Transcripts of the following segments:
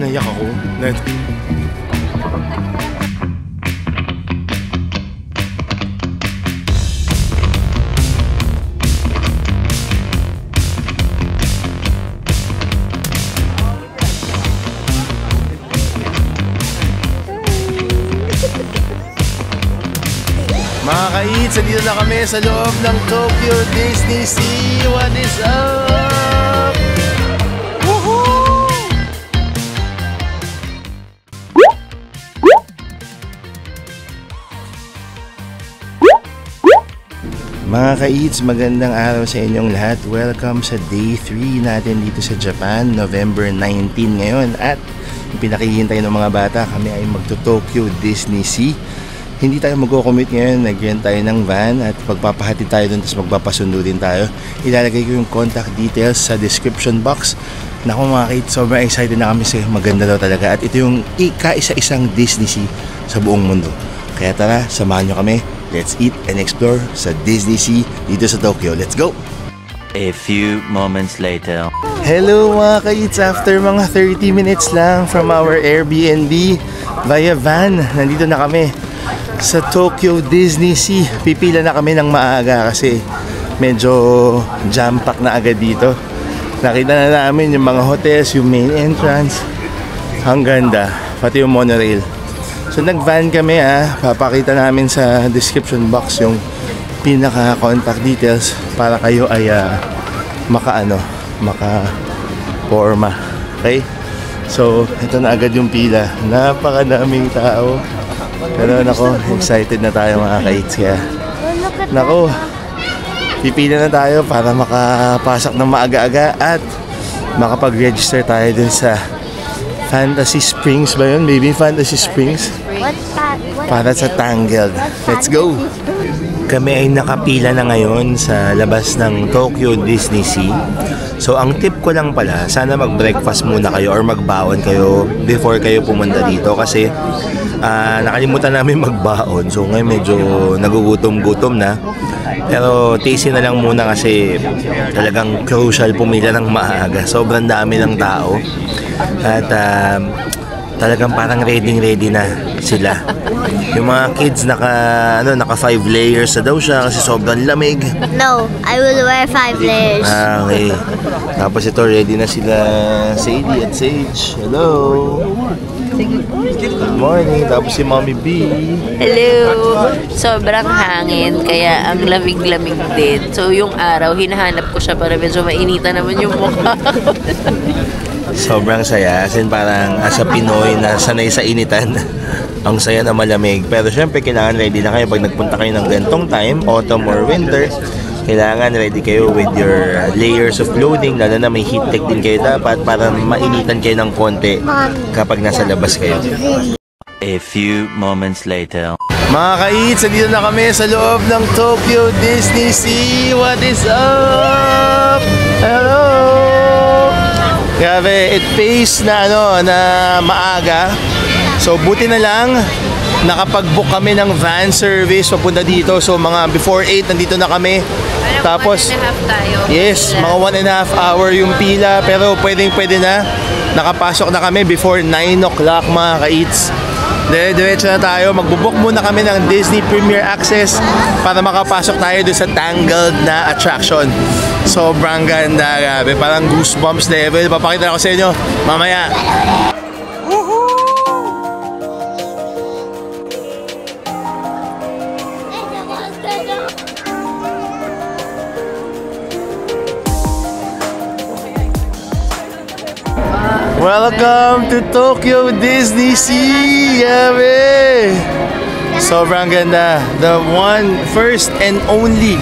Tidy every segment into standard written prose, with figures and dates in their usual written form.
Naiyak ako. Mga ka-eats, dito na kami sa loob ng Tokyo Disney Sea. What is up? Woohoo! Mga ka-eats, magandang araw sa inyong lahat. Welcome sa day 3 natin dito sa Japan, November 19 ngayon. At pinakihintay ng mga bata, kami ay magto-Tokyo Disney Sea. Hindi tayo mag-commute ngayon, nag-rent tayo ng van at pagpapahati tayo dun, tapos magpapasundo din tayo. Ilalagay ko yung contact details sa description box. Naku mga kids, sobrang excited na kami kasi maganda daw talaga. At ito yung ika-isa-isang Disney Sea sa buong mundo. Kaya tara, samahan nyo kami. Let's eat and explore sa Disney Sea dito sa Tokyo. Let's go! A few moments later. Hello mga kids, after mga 30 minutes lang from our Airbnb via van, nandito na kami sa Tokyo Disney Sea. Pipila na kami ng maaga kasi medyo jam-pack na agad dito. Nakita na namin yung mga hotels, yung main entrance. Ang ganda, pati yung monorail. So nag-van kami papakita namin sa description box yung pinaka-contact details para kayo ay maka-forma. Okay? So ito na agad yung pila. Napakadaming tao. Pero nako, excited na tayo mga kids. Kaya nako, pipila na tayo para makapasok ng maaga-aga at makapag-register tayo dun sa Fantasy Springs ba yun? Baby Fantasy Springs? Para sa Tangled. Let's go! Kami ay nakapila na ngayon sa labas ng Tokyo Disney Sea. So ang tip ko lang pala, sana mag-breakfast muna kayo or magbaon kayo before kayo pumunta dito kasi nakalimutan namin magbaon. So ngayon medyo nagugutom-gutom na. Pero tasting na lang muna kasi talagang crucial pumila ng maaga. Sobrang dami ng tao. At talagang parang ready na sila. Yung mga kids naka 5 layers na daw siya kasi sobrang lamig. No, I will wear 5 layers. Okay. Tapos ito ready na sila Sadie at Sage. Hello. Good morning. Tapos si Mommy B. Hello. Sobrang hangin kaya ang lamig-lamig din. So yung araw hinahanap ko siya para medyo mainitan naman yung mukha. Sobrang saya, as in parang as a Pinoy na sanay sa initan. Ang saya na malamig. Pero syempre kailangan ready na kayo pag nagpunta kayo ng gantong time, autumn or winter. Kailangan ready kayo with your layers of clothing, lalo na may heat tech din kayo dapat para mainitan kayo ng konti kapag nasa labas kayo. A few moments later. Mga ka-eats, dito na kami sa loob ng Tokyo Disney Sea. What is up? Hello! Grabe, it pays na na maaga. So buti na lang nakapag-book kami ng van service papunta dito. So mga before 8 nandito na kami. Tapos 1.5 tayo. yes, mga 1.5 hour yung pila, pero pwede na. Nakapasok na kami before 9 o'clock mga ka-eats. Diretso na tayo. Magbubook muna kami ng Disney Premier Access para makapasok tayo doon sa Tangled na attraction. Sobrang ganda, grabe. Parang goosebumps level. Papakita ko sa inyo mamaya. Welcome to Tokyo Disney Sea! Grabe! Sobrang ganda. The first and only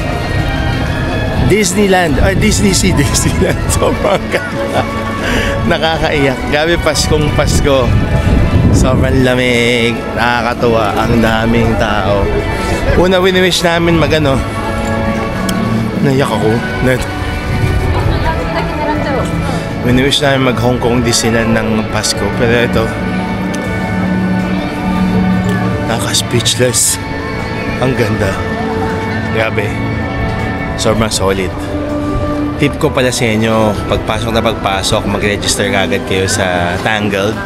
Disneyland. Disney Sea, Disneyland. Sobrang ganda. Nakakaiyak. Grabe, Paskong Pasko. Sobrang lamig. Nakakatuwa. Ang daming tao. Una wini-wish namin naiyak ako. Wini-wish namin mag Hong Kong Disneyland ng Pasko. Pero ito, nakaka-speechless. Ang ganda. Grabe. Sobrang solid. tip ko pala sa inyo, pagpasok, mag-register agad kayo sa Tangled.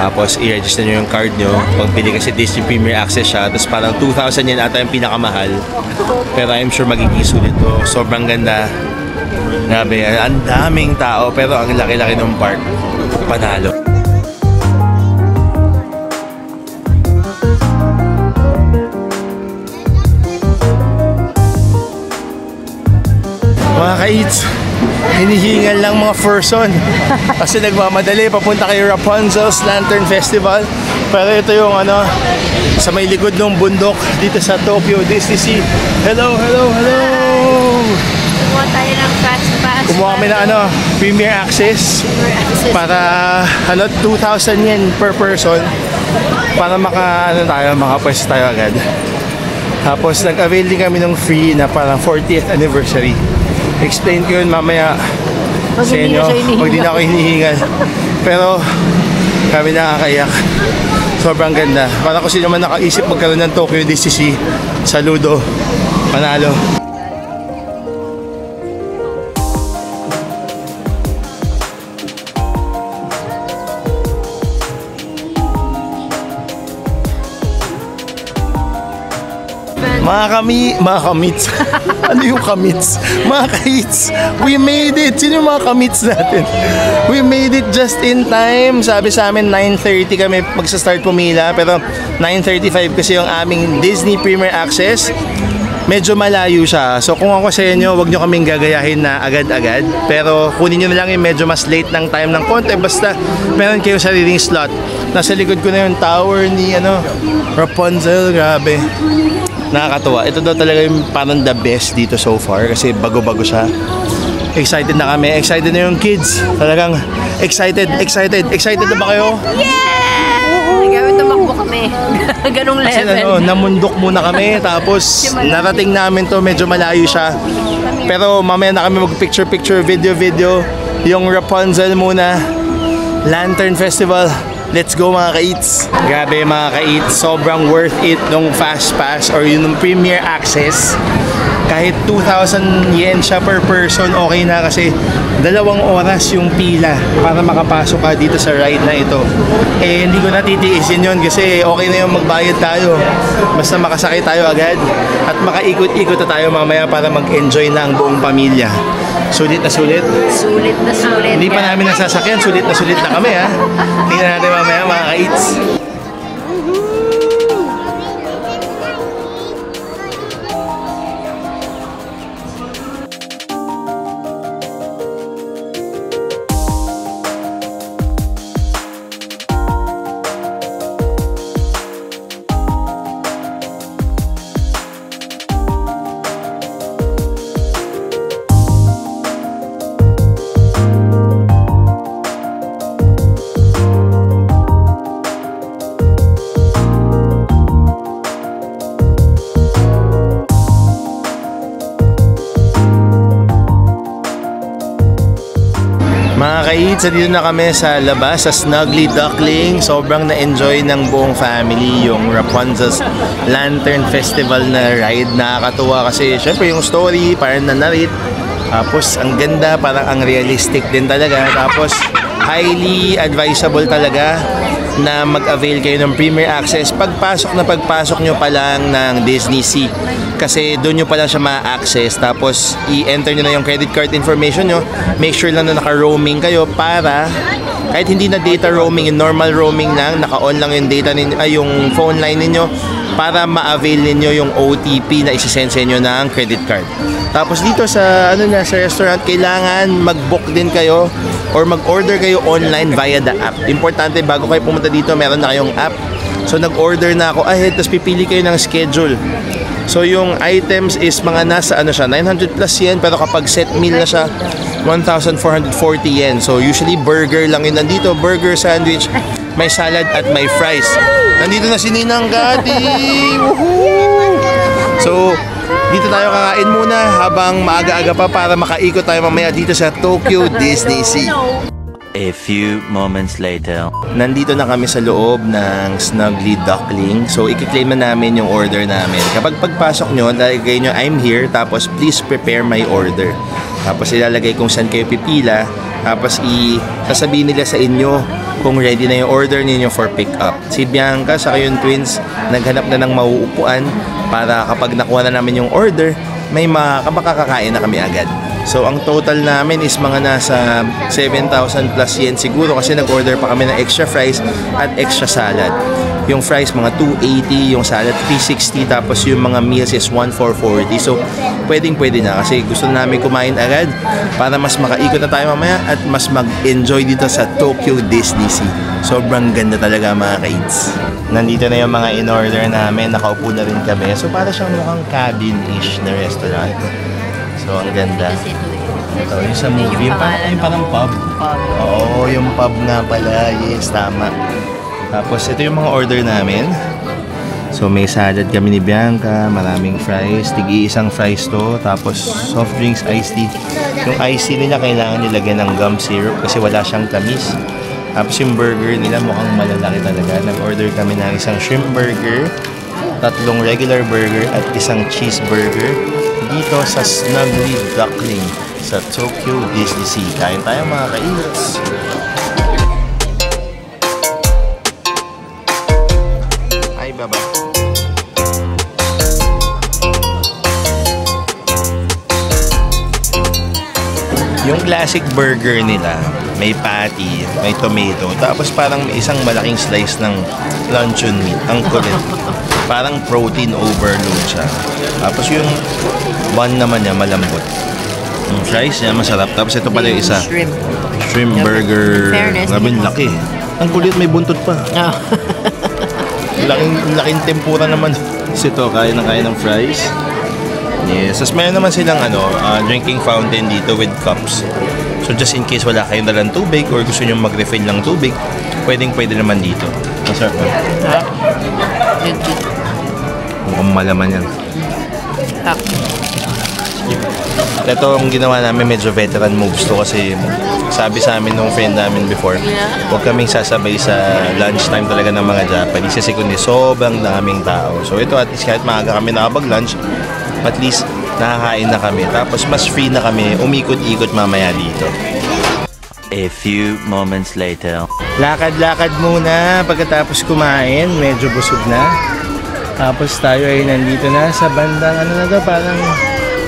Tapos i-register nyo yung card nyo. Pagbili kasi Disney Premier Access siya. Tapos parang 2,000 yan ata yung pinakamahal. Pero I'm sure magiging sulit to. Sobrang ganda. Grabe, ang daming tao. Pero ang laki-laki ng park. Panalo. Mga ka-eats, hinihingal lang mga person kasi nagmamadali papunta kay Rapunzel's Lantern Festival. Pero ito yung sa may likod ng bundok dito sa Tokyo Disney Sea. Hello, hello, hello! Kumuha tayo ng fast pass. Kumuha kami ng Premier Access para 2,000 yen per person para makapwesto tayo agad. Tapos nag-avail din kami ng free na parang 40th anniversary. Explain ko yun mamaya sa inyo pag di na ako hinihingal. Pero kami nakakayak. Sobrang ganda. Para kung sino man nakaisip magkaroon ng Tokyo Disney Sea, saludo. Panalo. Mga kamits. Ano yung kamits? Mga ka-eats, we made it. Sino yung mga kamits natin? We made it just in time. Sabi sa amin 9:30 kami magsa-start pumila, pero 9:35 kasi yung aming Disney Premier Access. Medyo malayo siya. So kung ako sa inyo, wag nyo kaming gagayahin na agad-agad. Pero kunin nyo na lang yung medyo mas late ng time ng konti. Basta meron kayo sariling slot. Nasa likod ko na yung tower ni Rapunzel. Grabe. Nakakatuwa. Ito daw talaga yung parang the best dito so far kasi bago-bago siya. Excited na kami. Excited na yung kids. Talagang excited na ba kayo? Yeah! Gawin tumakbo kami. Ganong level. Kasi namundok muna kami tapos narating namin to, medyo malayo siya. Pero mamaya na kami mag-picture, video. Yung Rapunzel muna. Lantern Festival. Let's go mga ka-eats. Grabe mga ka-eats, sobrang worth it nung fast pass or yung Premier Access. Kahit 2,000 yen siya per person, okay na kasi 2 oras yung pila para makapasok ka dito sa ride na ito. Eh hindi ko natitiisin yun kasi okay na yung magbayad tayo. Basta makasakay tayo agad at makaikot-ikot na tayo mamaya para mag-enjoy na ang buong pamilya. Sulit na sulit. Sulit na sulit. Hindi pa namin nasasakyan, sulit na kami ha. Tingnan natin mamaya mga ka-eats. Mga ka-eats, dito na kami sa labas, sa Snuggly Duckling. Sobrang na-enjoy ng buong family yung Rapunzel's Lantern Festival na ride. Nakakatuwa kasi syempre yung story, parang na-narrate. Tapos ang ganda, parang ang realistic din talaga. Tapos highly advisable talaga na mag-avail kayo ng Premier Access pagpasok nyo pa lang ng Disney Sea. Kasi doon nyo pa lang siya ma-access. Tapos i-enter nyo na yung credit card information nyo. Make sure lang na naka-roaming kayo para kahit hindi na data roaming, yung normal roaming lang, naka-on lang yung data yung phone line ninyo para ma-avail ninyo yung OTP na isi-send sa inyo ng credit card. Tapos dito sa sa restaurant, kailangan mag-book din kayo or mag-order kayo online via the app. Importante, bago kayo pumunta dito, meron na kayong app. So nag-order na ako ahead, tapos pipili kayo ng schedule. So yung items is mga nasa 900 plus yen, pero kapag set meal na siya 1,440 yen. So usually burger lang yun nandito, burger, sandwich, may salad at may fries. Nandito na si Ninang Gati. So dito tayo kakain muna habang maaga-aga pa para makaikot tayo mamaya dito sa Tokyo Disney Sea. A few moments later. Nandito na kami sa loob ng Snuggly Duckling. So, i-claim na namin yung order namin. Kapag pagpasok nyo, lagay nyo, I'm here, tapos please prepare my order. Tapos ilalagay kung saan kayo pipila. Tapos sasabihin nila sa inyo kung ready na yung order ninyo for pick up. Si Bianca sa yung twins naghanap na ng mauupuan para kapag nakuha na namin yung order, may makakakain na kami agad. So ang total namin is mga nasa 7,000 plus yen siguro kasi nag-order pa kami ng extra fries at extra salad. Yung fries mga 280, yung salad 360, tapos yung mga meals is 1,440. So pwedeng-pwede na kasi gusto namin kumain agad para mas makaikot na tayo mamaya at mas mag-enjoy dito sa Tokyo Disney Sea. Sobrang ganda talaga mga kids. Nandito na yung mga in-order namin, nakaupo na rin kami. So para siyang mukhang cabin-ish na restaurant. So ang ganda. Ito yung sa movie, parang pub. Oo, yung pub nga pala. Yes, tama. Tapos ito yung mga order namin. So may salad kami ni Bianca, maraming fries, tig-iisang fries to, tapos soft drinks, iced tea. Yung iced tea nila kailangan nilagyan ng gum syrup kasi wala siyang tamis. Tapos yung burger nila mukhang malalaki talaga. Nag-order kami ng isang shrimp burger, 3 regular burger at isang cheeseburger dito sa Snuggly Duckling sa Tokyo Disney Sea. Kain tayo mga ka-eats! Ay, baba. Yung classic burger nila, may patty, may tomato, tapos parang may isang malaking slice ng luncheon meat. Ang kulit. Parang protein overload siya. Tapos yung bun naman niya malambot. Yung fries niya masarap. Tapos ito pala yung isa. Shrimp burger. Grabe laki. Ang kulit, may buntot pa. Laking tempura naman. Kasi ito, kain ng fries. Yes. Tapos mayroon naman silang drinking fountain dito with cups. So just in case wala kayong dalang tubig or gusto nyo mag-refill ng tubig, pwede naman dito. Masarap na. Mukhang malaman yan. Ito ang ginawa namin, medyo veteran moves to kasi sabi sa amin nung friend namin before, huwag kaming sasabay sa lunchtime talaga ng mga Japanese kasi kundi sobrang daming tao. So ito at least kahit maaga kami nakapag-lunch, at least nakakain na kami. Tapos mas free na kami, umikot-ikot mamaya dito. A few moments later. Lakad-lakad muna pagkatapos kumain, medyo busog na. Tapos tayo ay nandito na sa bandang parang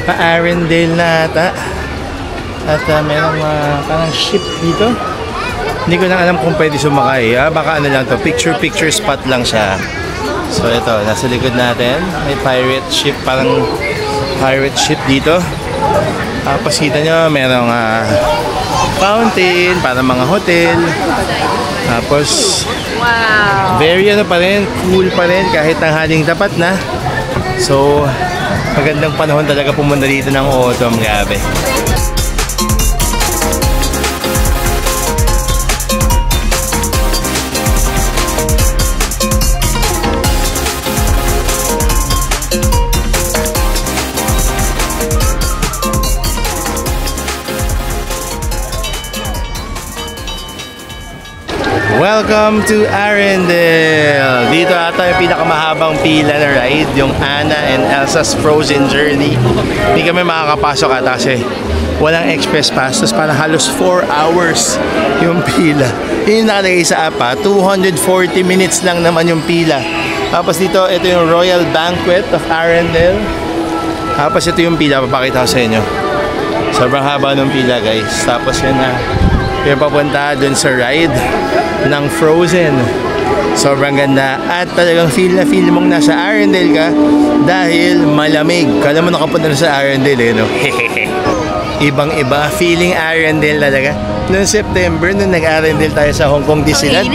pa-Arendelle na ata. At merong parang ship dito. Hindi ko na alam kung pwede sumakay. Baka lang to, picture spot lang siya. So ito, nasa likod natin, may pirate ship, parang pirate ship dito. Tapos kita nyo, merong fountain, para mga hotel. Tapos, wow, very pa rin, cool pa rin kahit tanghaling tapat na. So, magandang panahon talaga pumunta dito ng autumn, grabe. Welcome to Arendelle! Dito ata yung pinakamahabang pila na ride, yung Anna and Elsa's Frozen Journey. Hindi kami makakapasok ata kasi walang express pass. Tapos parang halos 4 hours yung pila. Yun yung nakalagay sa app 240 minutes lang naman yung pila. Tapos dito, ito yung Royal Banquet of Arendelle. Tapos ito yung pila, papakita ko sa inyo. Sobrang haba ng pila guys. Tapos yan na, yung papunta dun sa ride ng Frozen. Sobrang ganda at talagang feel na feel mong nasa Arendelle ka dahil malamig. Kala mo nakapunta na sa Arendelle no? Ibang iba, feeling Arendelle talaga. Noong September, nung nag-Arendelle tayo sa Hong Kong Disneyland,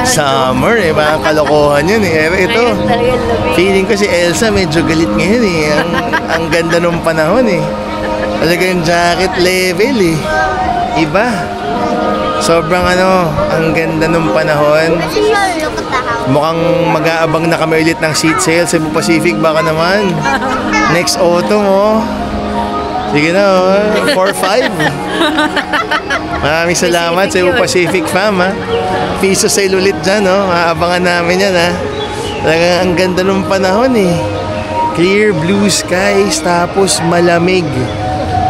summer parang kalokohan yun Ito, feeling ko si Elsa medyo galit ngayon ang ganda nung panahon talagang jacket level iba. Sobrang ang ganda nung panahon. Mukhang mag-aabang na kami ulit ng seat sale sa Cebu Pacific, baka naman. Next autumn Sige na 4-5. Maraming salamat sa Cebu Pacific fam Piso sale ulit dyan Aabangan namin yan Talagang ang ganda nung panahon Clear blue skies, tapos malamig.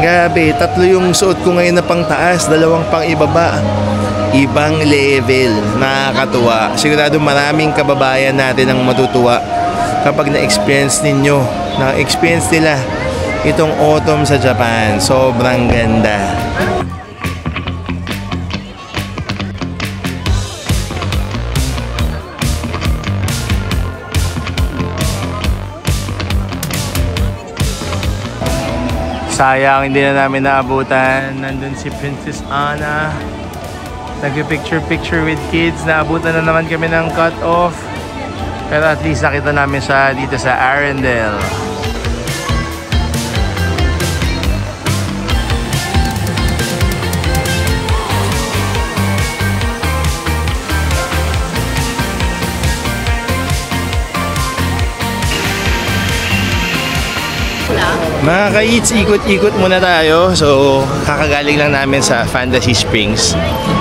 Grabe, 3 yung suot ko ngayon na pang taas, 2 pang ibaba. Ibang level, nakakatuwa. Sigurado maraming kababayan natin ang matutuwa kapag na-experience nila itong autumn sa Japan. Sobrang ganda. Sayang, hindi na namin naabutan. Nandun si Princess Anna. Nag-picture with kids. Naabutan na naman kami ng cut-off. Pero at least nakita namin siya dito sa Arendelle. Mga ka-eats, ikot-ikot muna tayo. So, kakagaling lang namin sa Fantasy Springs.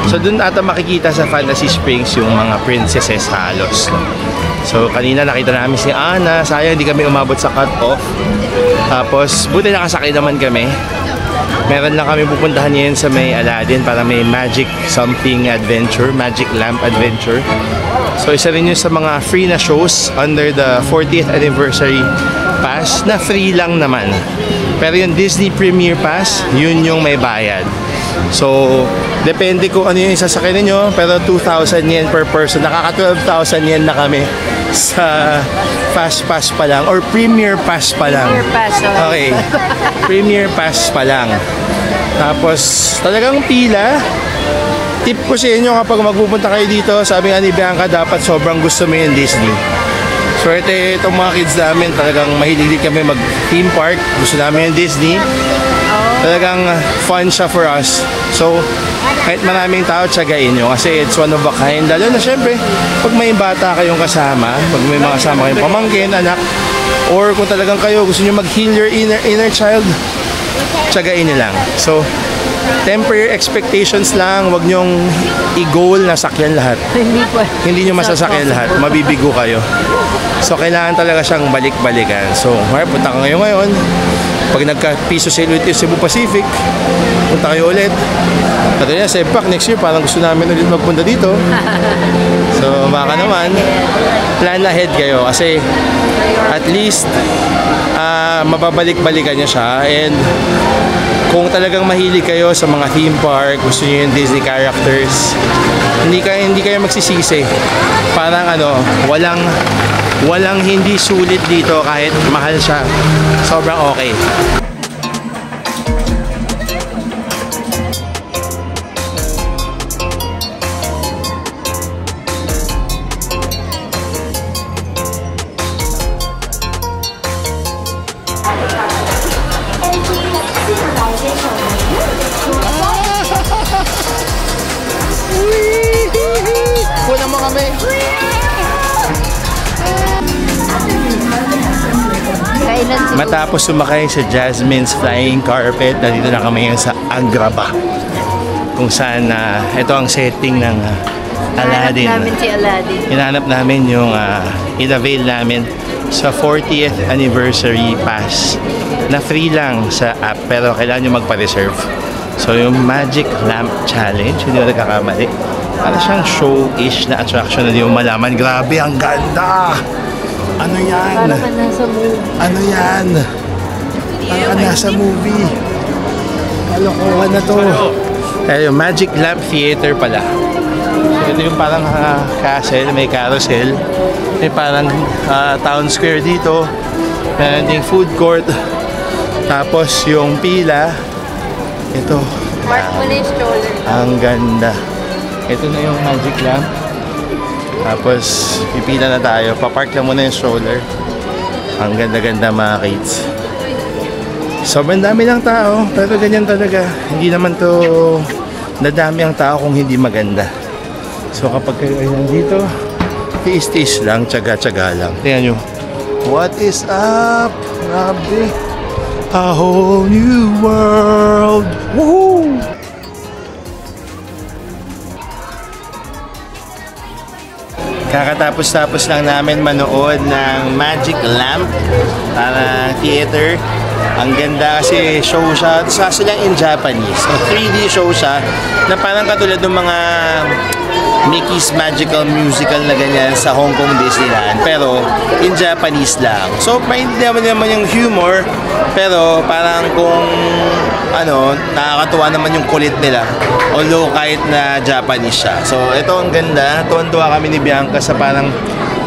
So, dun ata makikita sa Fantasy Springs yung mga princesses halos. So, kanina nakita namin si Anna. Sayang, hindi kami umabot sa cut-off. Tapos, buti nakasakay naman kami. Meron lang kami pupuntahan ngayon sa may Aladdin para may magic something adventure, magic lamp adventure. So, isa rin yun sa mga free na shows under the 40th anniversary pass na free lang naman. Pero yung Disney Premier Pass, yun yung may bayad. So, depende kung ano yung isasakay ninyo, pero 2,000 yen per person. Nakaka 12,000 yen na kami sa Fast Pass pa lang or Premier Pass pa lang. Premier Pass, okay. Premier Pass pa lang. Tapos, talagang pila. Tip ko sa inyo kapag magpupunta kayo dito, sabi nga ni Bianca, dapat sobrang gusto mo yung Disney. Swerte itong mga kids namin, talagang mahilig kami mag-theme park. Gusto namin yung Disney. Talagang fun siya for us. So, kahit maraming tao, tsagain nyo kasi it's one of a kind. Lalo na syempre, pag may bata kayong kasama, pag may mga kasama kayong pamangkin, anak, or kung talagang kayo gusto nyo mag-heal your inner child, tsagain nyo lang. So, temper your expectations lang. Huwag nyong i-goal na sakyan lahat. Hindi nyo masasakyan lahat. Mabibigo kayo. So, kailangan talaga siyang balik-balikan. So, punta ka ngayon. Pag nagka-piso sa Cebu Pacific, punta kayo ulit. At yun, Sepak, next year, parang gusto namin ulit magpunta dito. So, baka naman, plan ahead kayo. Kasi, at least, mababalik-balikan niya siya. And, kung talagang mahilig kayo sa mga theme park, gusto niyo yung Disney characters, hindi kayo magsisisi. Parang walang hindi sulit dito kahit mahal siya. Sobrang okay. Kuna mo kami. Matapos sumakay sa Jasmine's Flying Carpet, nandito na kami ngayon sa Agrabah, kung saan ito ang setting ng Aladdin. Hinahanap namin si Aladdin. Hinahanap namin yung in-avail namin sa 40th anniversary pass na free lang sa app, pero kailangan nyo magpa-reserve. So yung Magic Lamp Challenge, hindi mo nagkakamali, para siyang show-ish na attraction na di mo malaman. Grabe, ang ganda! Ano yan? Parang ka nasa movie. Ano yan? Parang ka nasa movie. Kalokohan na to. Kaya yung Magic Lamp Theater pala. So, ito yung parang castle, may carousel. May parang town square dito. Meron ding food court. Tapos yung pila. Ito. Mark mo na yung stroller. Ang ganda. Ito na yung Magic Lamp. Tapos, pipila na tayo. Papark lang muna yung stroller. Ang ganda-ganda mga kids. Sobrang dami ng tao. Pero ganyan talaga. Hindi naman to nadami ang tao kung hindi maganda. So, kapag kayo ay nandito, tiis-tiis lang, tsaga-tsaga lang. Tingnan nyo. What is up? Grabe. A whole new world. Woohoo! Kakatapos-tapos lang namin manood ng Magic Lamp para theater. Ang ganda kasi show siya. Sa sila in Japanese. So 3D show siya na parang katulad ng mga Mickey's Magical Musical na ganyan sa Hong Kong Disneyland, pero in Japanese lang. So maintindihan naman yung humor, pero parang kung ano, nakakatuwa naman yung kulit nila, although kahit na Japanese siya. So ito ang ganda, tuwan-tuwa kami ni Bianca sa parang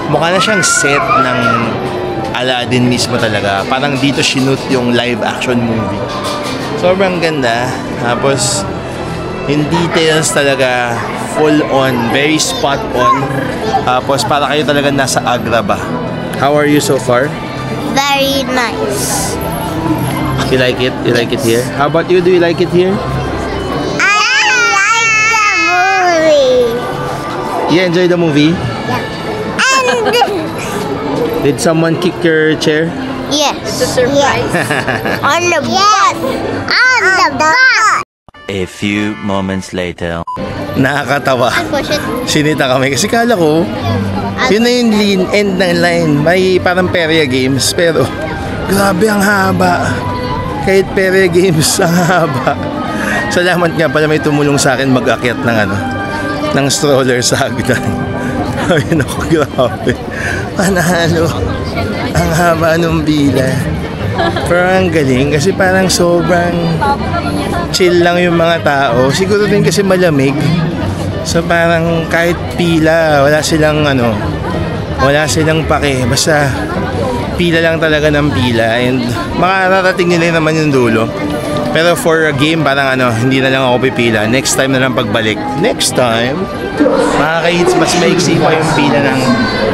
mukha na siyang set ng Aladdin mismo talaga. Parang dito sinut yung live action movie. Sobrang ganda. Tapos in details talaga, full on, very spot on. Tapos para kayo talaga nasa Agra ba? How are you so far? Very nice. You like it? You like it here? How about you? Do you like it here? I like the movie. You enjoy the movie? And Did someone kick your chair? yes. It's a surprise. On the bus. On the bus. A few moments later. Nakakatawa. Push it. Sinita kami kasi kala ko yun na yung end ng line. May parang perya games, pero grabe ang haba. Kahit perya games ang haba. Salamat nga pala may tumulong sa akin mag-akyat ng ng stroller sa hagdan. Ayun ako, grabe. Panalo. Ang haba nung bila. Pero ang galing kasi parang sobrang chill lang yung mga tao. Siguro din kasi malamig. So parang kahit pila, wala silang pake. Basta pila lang talaga ng pila. And makararating nila naman yung dulo. Pero for a game, parang hindi na lang ako pipila. Next time na lang pagbalik. Next time, mga ka-hits, mas maiksi pa yung pila ng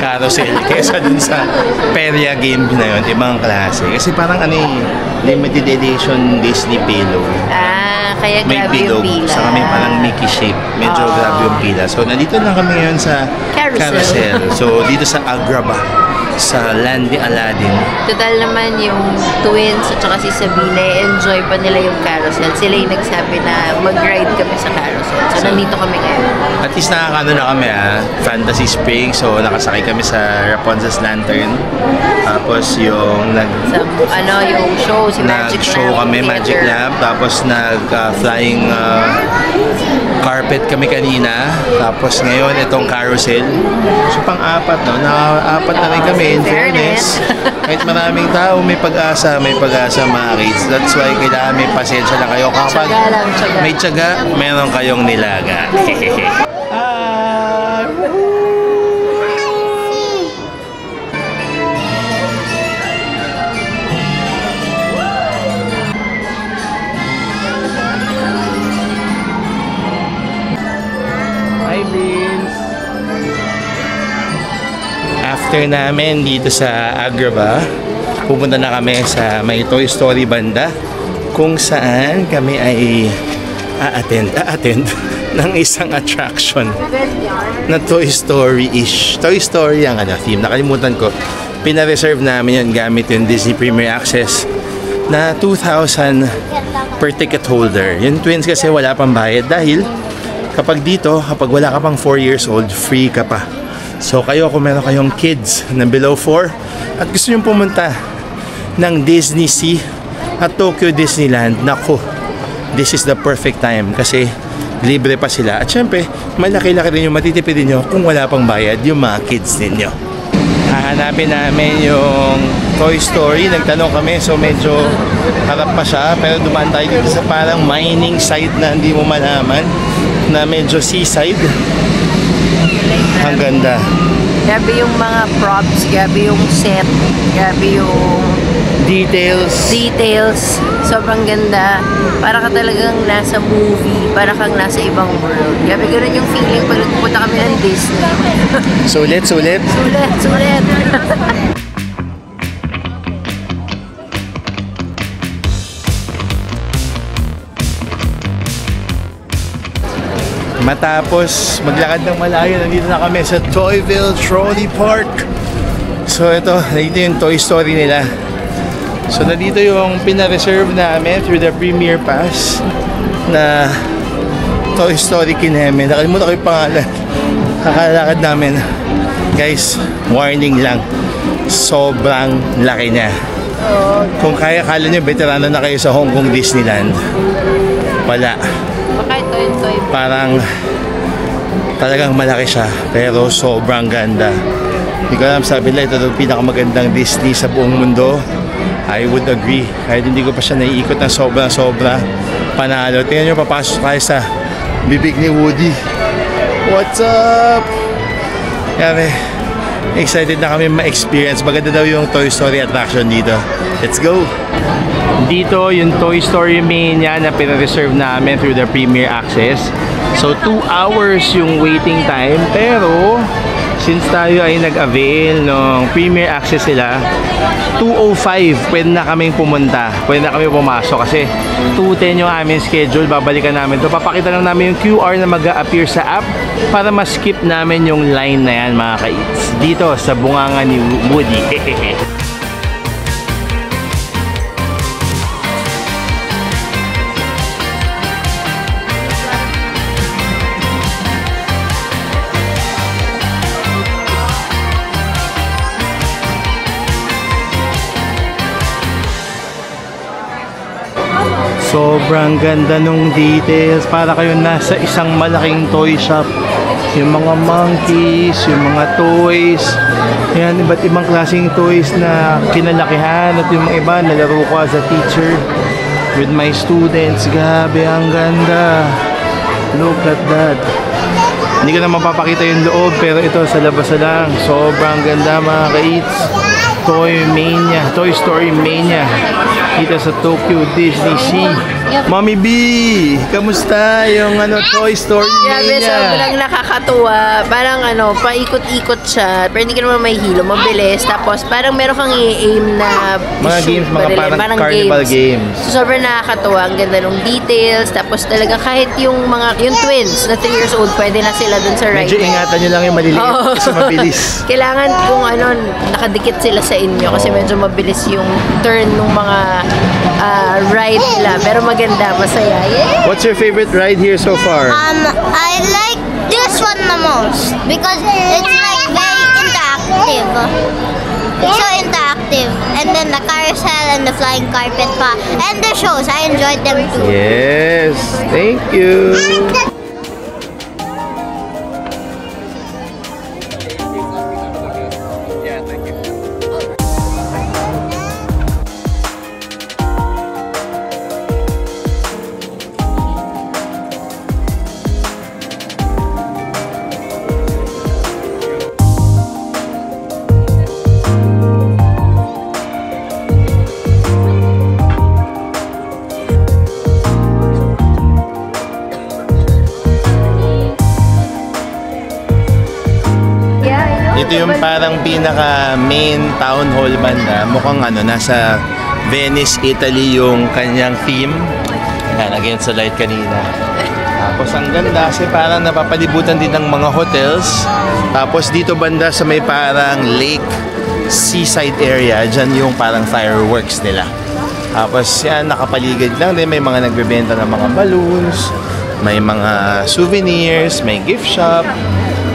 carousel kesa dun sa perya game na yun. Ibang klase. Kasi parang limited edition Disney pillow. Kaya May grabe yung bilog. pila. Saka may parang Mickey shape. Medyo grabe yung pila. So, nandito lang kami ngayon sa Carousel. So, dito sa Agrabah, sa Land ni Aladdin. Total naman yung twins at saka si Sabine, enjoy pa nila yung carousel. Sila yung nagsabi na mag-ride kami sa carousel. So, nandito kami ngayon. At least nakakano na kami Fantasy Spring. So, nakasakay kami sa Rapunzel's Lantern. Tapos yung Yung show, si Magic nag-show Lamp kami, Theater. Magic Lamp. Tapos nag-flying carpet kami kanina. Tapos ngayon, itong carousel. So, pang-apat, no? Naka-apat na rin kami, in fairness. Kahit maraming tao, may pag-asa mga kids. That's why kailangan may pasensya lang kayo. Kapag Tiyaga lang, tiyaga. may tiyaga, meron kayong nilaga. Hi, Vince! After namin dito sa Agrabah, pupunta na kami sa may Toy Story banda kung saan kami ay a-attend ng isang attraction na Toy Story-ish. Toy Story ang theme. Nakalimutan ko. Pina-reserve namin yun gamit yung Disney Premier Access na 2,000 per ticket holder. Yung twins kasi wala pang bayad dahil kapag wala ka pang 4 years old, free ka pa. So kayo, kung meron kayong kids na below 4 at gusto nyo pumunta ng Disney Sea at Tokyo Disneyland, naku, this is the perfect time kasi libre pa sila. At syempre, malaki-laki rin yung matitipid nyo kung wala pang bayad yung mga kids ninyo. Hahanapin namin yung Toy Story. Nagtanong kami, so medyo harap pa siya. Pero dumaan tayo dito sa parang mining site na hindi mo malaman, na medyo seaside. Ang ganda. Grabe yung mga props, grabe yung set, grabe yung details. Sobrang ganda. Para ka talagang nasa movie, para kang nasa ibang world. Grabe ganun yung feeling pag nagpupunta kami ng Disney. Sulit. Sulit. Matapos maglakad ng malayo, nandito na kami sa Toyville Trolley Park. So ito, nandito yung Toy Story nila. So nandito yung pina-reserve namin through the Premier Pass na Toy Story Kineme. Nakalimutan ko yung pangalan. Kakalakad namin. Guys, warning lang. Sobrang laki niya. Kung kala nyo, veterano na kayo sa Hong Kong Disneyland. Wala. Baka ito. Parang talagang malaki siya, pero sobrang ganda. Hindi ko alam, sabi nila ito yung pinakamagandang Disney sa buong mundo. I would agree. Kahit hindi ko pa siya naiikot na sobra panalo. Tingnan nyo, papasok tayo sa bibig ni Woody. What's up? Kaya excited na kami ma-experience. Maganda daw yung Toy Story attraction dito. Let's go! Dito yung Toy Story Mania na pina-reserve namin through the Premier Access. So 2 hours yung waiting time, pero since tayo ay nag-avail ng Premier Access sila, 2:05 pwede na kaming pumunta, pwede na kami pumasok kasi 2:10 yung aming schedule. Babalikan namin to, papakita lang namin yung QR na mag-a-appear sa app para ma-skip namin yung line na yan, mga ka-eats, dito sa bunganga ni Woody. Sobrang ganda nung details. Para kayo nasa isang malaking toy shop. Yung mga monkeys, yung mga toys. Yan, iba't ibang klaseng toys na kinalakihan. At yung mga iba, nalaro ko as a teacher with my students. Grabe, ang ganda. Look at that. Hindi ko na mapapakita yung loob, pero ito sa labas na lang. Sobrang ganda, mga ka-eats. Toy Story Mania dito sa Tokyo Disney Sea. Mommy B, kamusta yung Toy Story Grabe, Mania? sobrang nakakatuwa. Parang paikot-ikot siya. Pero hindi ka naman may hilo, mabilis. Tapos parang meron kang i-aim na Mga games, mga parang carnival games. So sobrang nakakatuwa. Ang ganda ng details. Tapos talaga kahit yung twins na 3 years old, pwede na sila dun sa ride. Medyo ingatan nyo lang yung maliliit Oo. kasi mabilis. Kailangan kung nakadikit sila sa inyo kasi medyo mabilis yung turn ng mga ride nila. Pero maganda, masaya. Yeah! What's your favorite ride here so far? I like this one the most because it's like very interactive. It's so interactive. And then the carousel and the flying carpet pa. And the shows, I enjoyed them too. Yes, thank you. Ito yung parang pinaka main town hall banda. Mukhang nasa Venice, Italy yung kanyang theme. Yan, against the light kanina. Tapos ang ganda kasi parang napapalibutan din ng mga hotels. Tapos dito banda sa may parang lake, seaside area, dyan yung parang fireworks nila. Tapos yan, nakapaligid lang din. May mga nagbebenta ng mga balloons, may mga souvenirs, may gift shop,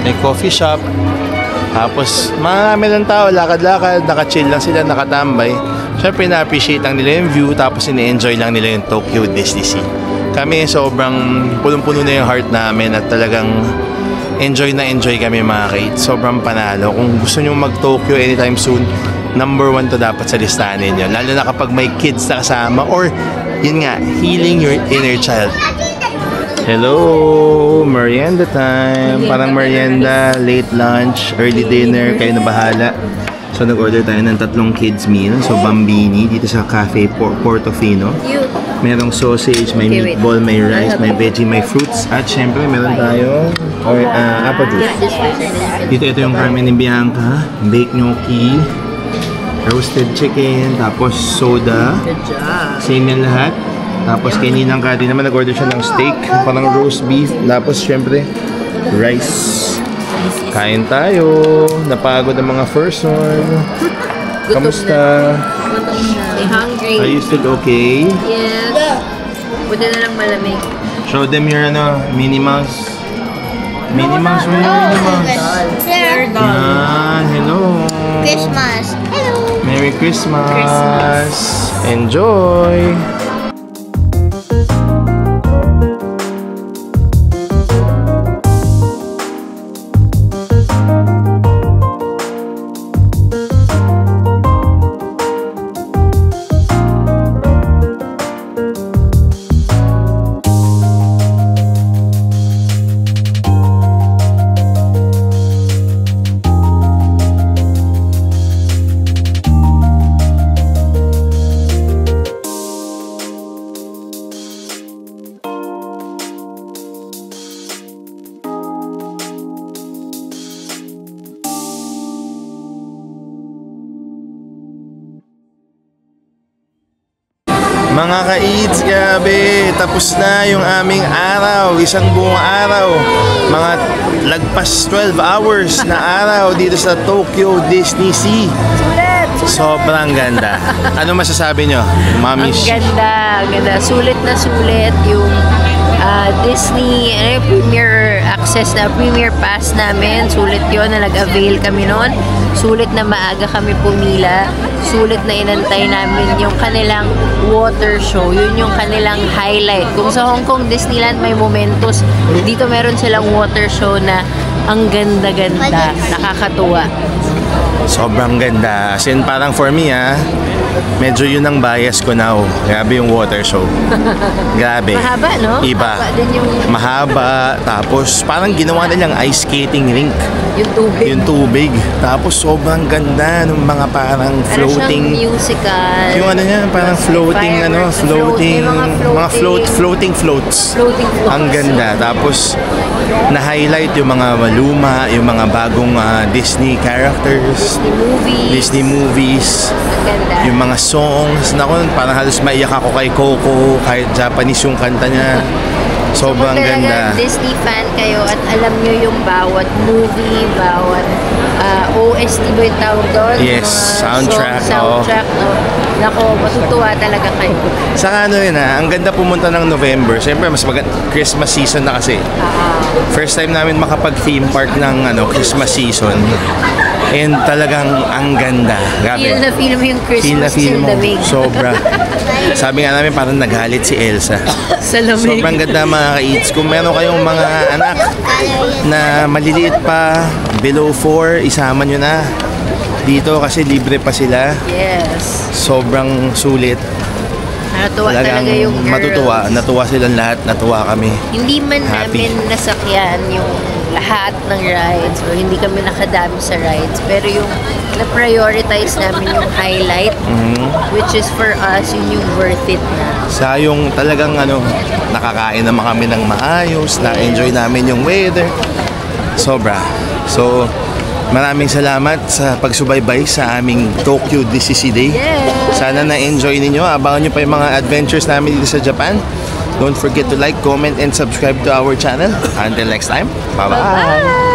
may coffee shop. Tapos marami ng tao, lakad-lakad, naka-chill lang sila, nakatambay. Siyempre na-appreciate lang nila yung view, tapos ine-enjoy lang nila yung Tokyo Disney Sea. Kami sobrang punong-puno na yung heart namin at talagang enjoy na enjoy kami, mga kait. Sobrang panalo. Kung gusto nyo mag-Tokyo anytime soon, number 1 to dapat sa listahan ninyo. Lalo na kapag may kids na kasama or yun nga, healing your inner child. Hello! Merienda time! Parang merienda, late lunch, early dinner, kayo na bahala. So nag-order tayo ng 3 kids meal. So Bambini, dito sa Cafe Portofino. Merong sausage, may meatball, may rice, may veggie, may fruits. At syempre meron tayong apple juice. Dito ito yung carne ni Bianca, baked gnocchi, roasted chicken, tapos soda. Same yan lahat. Tapos kay Ninang Kati naman nag-order siya ng steak, parang roast beef. Tapos syempre, rice. Kain tayo. Napagod ang mga first one. Kamusta? Hungry. Are you still okay? Yes. Buti na lang malamig. Show them your Minnie Mouse. Minnie Mouse, where are Minnie Mouse? Here. Hello. Christmas. Hello. Merry Christmas! Enjoy! Mga ka-eats, grabe, tapos na yung aming araw, isang buong araw, mga lagpas 12 hours na araw dito sa Tokyo Disney Sea. Sobrang ganda. Ano masasabi nyo, Mamish? Ang ganda. Sulit na sulit yung Disney Premier Access na Premier Pass namin. Sulit yun na nag-avail kami noon. Sulit na maaga kami pumila. Sulit na inantay namin yung kanilang water show. Yun yung kanilang highlight. Kung sa Hong Kong Disneyland may Momentos, dito meron silang water show na ang ganda-ganda. Nakakatuwa. Sobrang ganda. As in, parang for me medyo yun ang bias ko now. Grabe yung water show. Grabe. Mahaba, no? Iba. Mahaba din yung... Mahaba. Tapos parang ginawa nilang ice skating rink. Yung tubig. Yung tubig. Tapos sobrang ganda ng mga parang floating. Ano siyang musical. Yung ano niya, parang floating, Fireworks, floating. mga Floating floats. Floating floats. Ang ganda. Tapos na-highlight yung mga luma, yung mga bagong Disney characters. Disney movies. Ang ganda. Yung mga songs. Naku, parang halos maiyak ako kay Coco. Kahit Japanese yung kanta niya. Sobrang Kung talagang ganda. Disney fan kayo at alam nyo yung bawat movie, bawat OST ba yung tawag doon? Yes, Mga soundtrack, soundtrack, no? Nako, matutuwa talaga kayo. Saka ano yun ang ganda pumunta ng November. Siyempre, mas Christmas season na kasi. First time namin makapag-theme park ng Christmas season. And talagang ang ganda. Grabe. Feel mo yung Christmas Feel in mo. the big. Sobra. Sabi nga namin parang naghalit si Elsa. Sa lamig. Sobrang ganda mga ka-eats. Kung meron kayong mga anak na maliliit pa, below 4, isama nyo na dito kasi libre pa sila. Yes. Sobrang sulit. Natuwa Talagang talaga yung girls. matutuwa. Natuwa silang lahat. Natuwa kami. Hindi man Happy. namin nasakyan yung lahat ng rides or hindi kami nakadami sa rides. Pero yung na-prioritize namin yung highlight, which is for us, yun yung worth it na. Sa yung talagang nakakain naman kami ng maayos, na-enjoy namin yung weather. Sobra. So, maraming salamat sa pagsubaybay sa aming Tokyo Disney Day. Yes! Sana na-enjoy ninyo. Abangan nyo pa yung mga adventures namin dito sa Japan. Don't forget to like, comment, and subscribe to our channel. Until next time, bye-bye! Bye!